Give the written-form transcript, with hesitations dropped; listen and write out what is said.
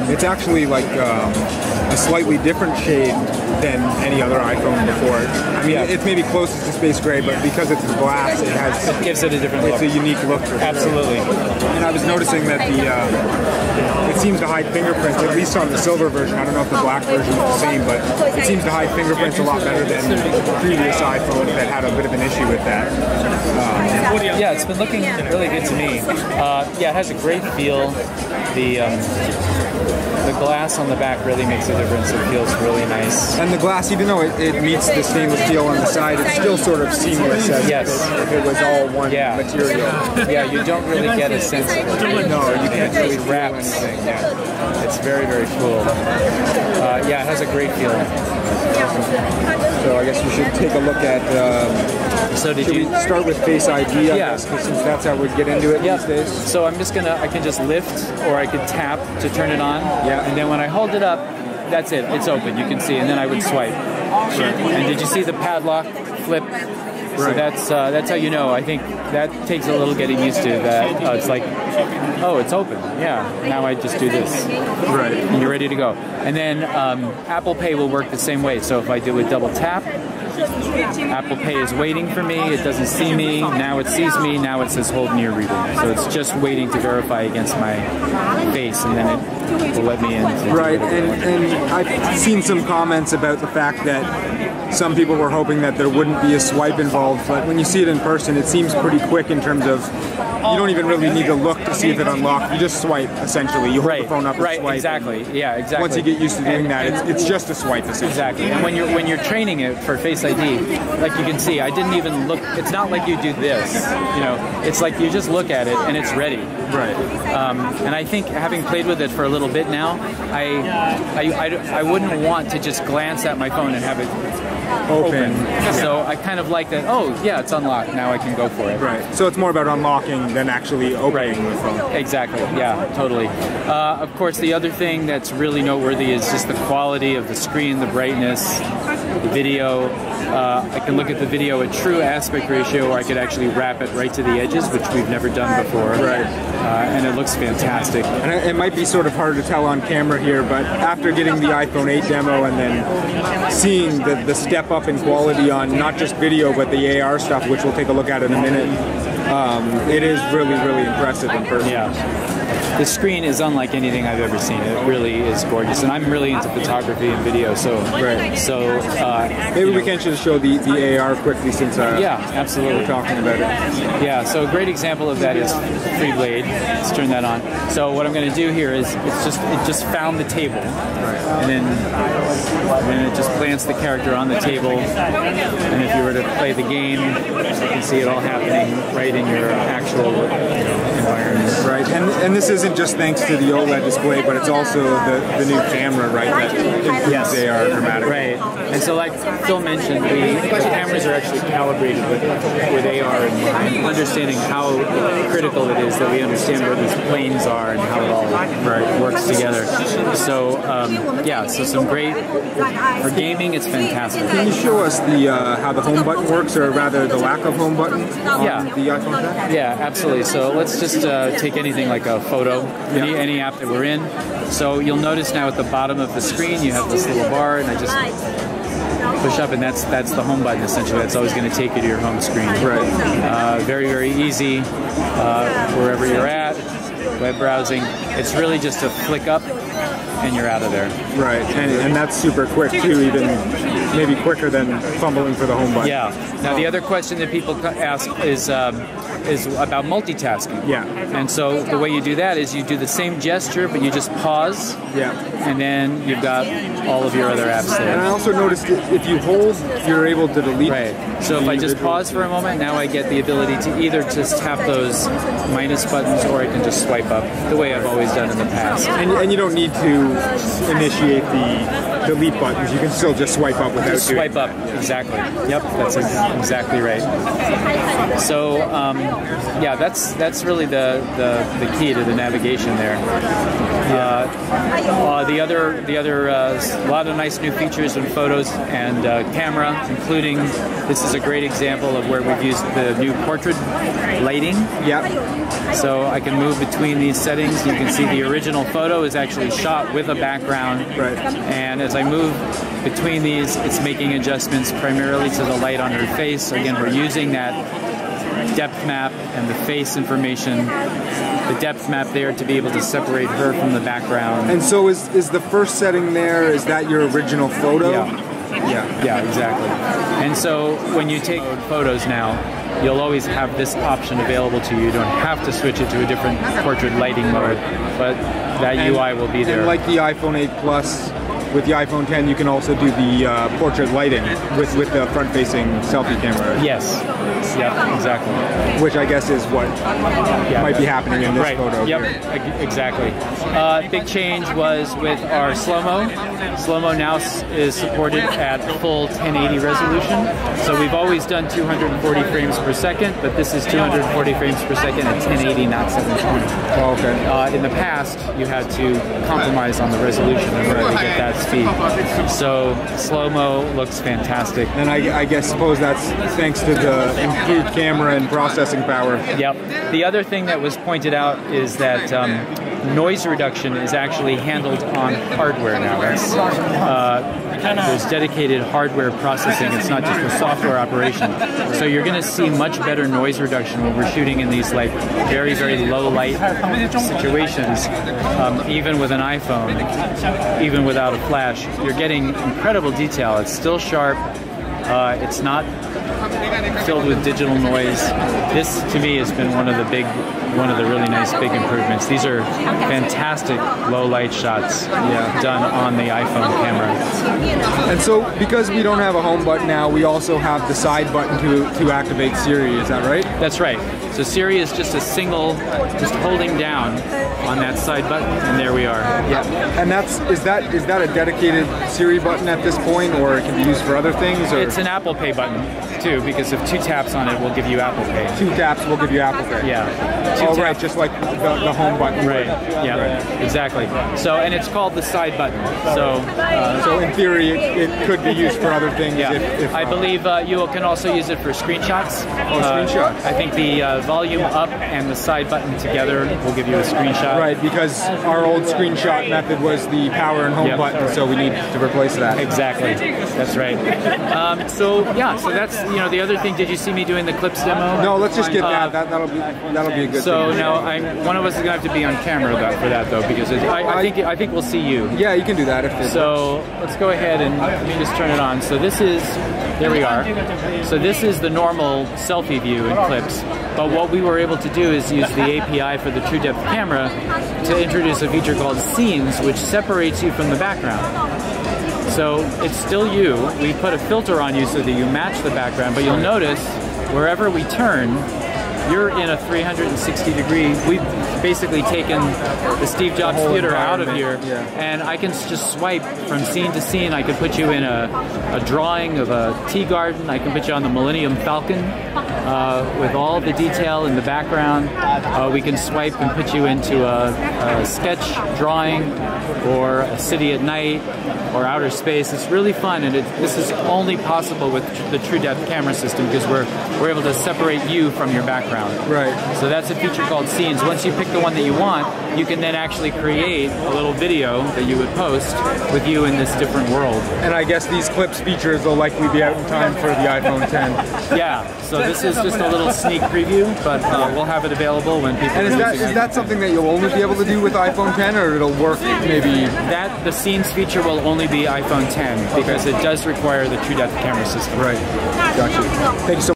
It's actually like a slightly different shade than any other iPhone before. I mean, it's maybe closest to space gray, but because it's glass, it gives it a different look. It's a unique look for sure. Absolutely. And I was noticing that it seems to hide fingerprints, at least on the silver version. I don't know if the black version is the same, but it seems to hide fingerprints a lot better than the previous iPhone that had a bit of an issue with that. Yeah, it's been looking really good to me. Yeah, it has a great feel. The glass on the back really makes a difference. It feels really nice. And the glass, even though it meets the stainless steel on the side, it's still sort of seamless as if it was all one material. Yeah, you don't really get a sense of it. No, you can't really wrap anything. Yeah. It's very, very cool. Yeah, it has a great feel. So I guess we should take a look at. So should we start with Face ID? I guess, since that's how we get into it these days. So I'm just I can just lift, or I could tap to turn it on. Yeah. And then when I hold it up, that's it. It's open. You can see. And then I would swipe. And did you see the padlock flip? So that's how you know. I think that takes a little getting used to. That it's like, oh, it's open. Yeah. Now I just do this. Right. And you're ready to go. And then Apple Pay will work the same way. So if I do a double tap, Apple Pay is waiting for me. It doesn't see me. Now it sees me. Now it says hold near reader. So it's just waiting to verify against my face, and then it will let me in. Right. And I've seen some comments about the fact that some people were hoping that there wouldn't be a swipe involved, but when you see it in person, it seems pretty quick in terms of you don't even really need to look to see if it unlocked. You just swipe, essentially. You hold the phone up and swipe. Exactly. Yeah, exactly. Once you get used to doing that, it's just a swipe, essentially. Exactly. And when you're training it for Face ID, like you can see, I didn't even look. It's not like you do this. You know, it's like you just look at it and it's ready. Right. And I think having played with it for a little bit now, I wouldn't want to just glance at my phone and have it open. So I kind of like that. Oh, yeah, it's unlocked. Now I can go for it. Right. So it's more about unlocking than actually opening the phone. Exactly. Yeah, totally. Of course, the other thing that's really noteworthy is just the quality of the screen, the brightness, the video. I can look at the video at true aspect ratio, or I could actually wrap it right to the edges, which we've never done before. Right. And it looks fantastic. And it might be sort of hard to tell on camera here, but after getting the iPhone 8 demo and then seeing the step up in quality on not just video, but the AR stuff, which we'll take a look at in a minute, it is really, really impressive in person. Yeah. The screen is unlike anything I've ever seen. It really is gorgeous, and I'm really into photography and video. So, maybe we can just show the AR quickly, since absolutely, we're talking about it. Yeah. So a great example of that is Free Blade. Let's turn that on. So what I'm going to do here is it just found the table, and then it just plants the character on the table. And if you were to play the game, you can see it all happening right in your actual environment. Right. And this isn't just thanks to the OLED display, but it's also the new camera, right? That improves AR dramatically. Right. And so, like Phil mentioned, the cameras are actually calibrated with AR and understanding how critical it is that we understand where these planes are and how it all works together. So, so some great for gaming. It's fantastic. Can you show us how the home button works, or rather the lack of home button on the iPhone 10? Yeah, absolutely. So let's just take anything like a photo, any app that we're in. So you'll notice now at the bottom of the screen you have this little bar, and I just push up, and that's the home button essentially. That's always going to take you to your home screen. Right. Very, very easy wherever you're at. Web browsing. It's really just a flick up and you're out of there. Right, and that's super quick too, even maybe quicker than fumbling for the home button. Yeah. Now the other question that people ask is about multitasking. Yeah. And so the way you do that is you do the same gesture, but you just pause. Yeah. And then you've got all of your other apps there. And I also noticed if you hold, you're able to delete. Right. So if I just pause for a moment, now I get the ability to either just tap those minus buttons, or I can just swipe up the way I've always done in the past. And you don't need to initiate the delete buttons. You can still just swipe up without just swipe up. Exactly. Yep. That's exactly right. So that's really the key to the navigation there. A lot of nice new features in photos and camera, including this is a great example of where we've used the new portrait lighting. Yeah. So I can move between these settings. You can see the original photo is actually shot with a background. Right. And as I move between these, it's making adjustments primarily to the light on her face. Again, we're using that depth map and the face information, the depth map there to be able to separate her from the background. And so is the first setting there, is that your original photo? Yeah, exactly. And so when you take photos now, you'll always have this option available to you. You don't have to switch it to a different portrait lighting mode, but that UI will be there. And like the iPhone 8 Plus, with the iPhone 10, you can also do the portrait lighting with the front-facing selfie camera. Yes. Yep, exactly. Which I guess is what might be happening in this photo. Yep, exactly. Big change was with our slow-mo. Slow-mo now is supported at full 1080 resolution. So we've always done 240 frames per second, but this is 240 frames per second at 1080, not 720. Oh, okay. In the past, you had to compromise on the resolution in order to get that speed. So slow-mo looks fantastic. And I suppose that's thanks to the improved camera and processing power. Yep. The other thing that was pointed out is that noise reduction is actually handled on hardware now. There's dedicated hardware processing. It's not just a software operation. So you're going to see much better noise reduction when we're shooting in these like very, very low light situations. Even with an iPhone, even without a flash, you're getting incredible detail. It's still sharp. It's not filled with digital noise. This, to me, has been one of the really nice big improvements. These are fantastic low light shots done on the iPhone camera. And so, because we don't have a home button now, we also have the side button to activate Siri. Is that right? That's right. So Siri is just just holding down on that side button, and there we are. Yeah. And is that a dedicated Siri button at this point, or it can be used for other things? Or? It's an Apple Pay button too, because if 2 taps on it will give you Apple Pay. 2 taps will give you Apple Pay. Yeah. Right, just like the home button. Right. Yeah. Right. Exactly. So, and it's called the side button. So in theory, it could be used for other things. Yeah. If I believe you can also use it for screenshots. Screenshots. I think the volume up and the side button together will give you a screenshot. Right, because our old screenshot method was the power and home button, so we need to replace that. Exactly. That's right. So that's the other thing. Did you see me doing the clips demo? No, let's just get that. That'll be a good thing. So now one of us is going to have to be on camera for that though, because I think we'll see you. Yeah, you can do that. So let's go ahead and let me just turn it on. So there we are. So this is the normal selfie view in clips. But what we were able to do is use the API for the True Depth camera to introduce a feature called Scenes, which separates you from the background. So it's still you. We put a filter on you so that you match the background, but you'll notice wherever we turn, you're in a 360 degree. We've basically taken the Steve Jobs Theater out of here, and I can just swipe from scene to scene. I could put you in a drawing of a tea garden. I can put you on the Millennium Falcon with all the detail in the background. We can swipe and put you into a sketch drawing or a city at night or outer space. It's really fun, and this is only possible with the True Depth camera system because we're able to separate you from your background. Right. So that's a feature called Scenes. Once you pick the one that you want, you can then actually create a little video that you would post with you in this different world. And I guess these clips features will likely be out in time for the iPhone 10. Yeah. So this is just a little sneak preview, but we'll have it available when people. And is that something that you'll only be able to do with iPhone 10, or it'll work maybe? The Scenes feature will only be iPhone 10 because it does require the True Depth camera system. Right. Gotcha. Thank you so much.